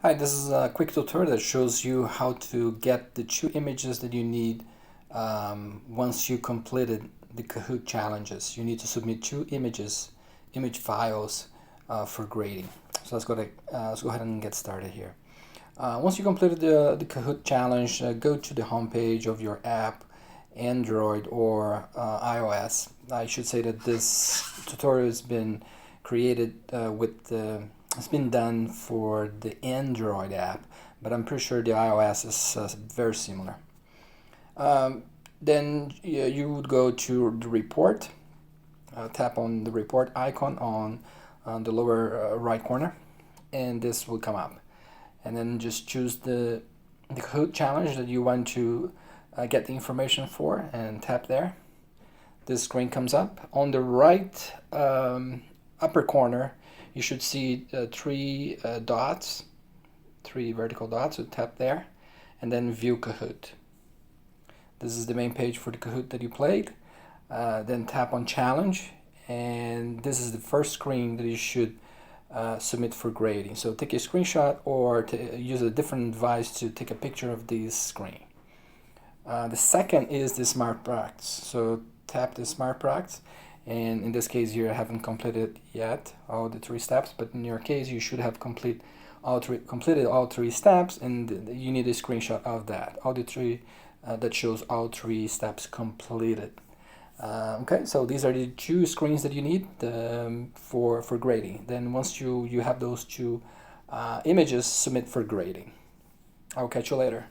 Hi, this is a quick tutorial that shows you how to get the 2 images that you need once you completed the Kahoot challenges. You need to submit 2 image files for grading. So let's go ahead and get started here. Once you completed the Kahoot challenge, go to the home page of your app, Android or iOS. I should say that this tutorial has been created it's been done for the Android app, but I'm pretty sure the iOS is very similar. Then you would go to the report, tap on the report icon on the lower right corner, and this will come up. And then just choose the Kahoot challenge that you want to get the information for and tap there. This screen comes up. On the right upper corner, you should see three vertical dots. So tap there and then view Kahoot. This is the main page for the Kahoot that you played. Then tap on challenge, and this is the first screen that you should submit for grading. So take a screenshot or use a different device to take a picture of this screen. The second is the smart practice. So tap the smart practice, and in this case you haven't completed yet all the 3 steps, but in your case you should have completed all three steps, and you need a screenshot of that. All the 3 that shows all 3 steps completed. Okay, so these are the 2 screens that you need for grading. Then once you have those 2 images, submit for grading. I'll catch you later.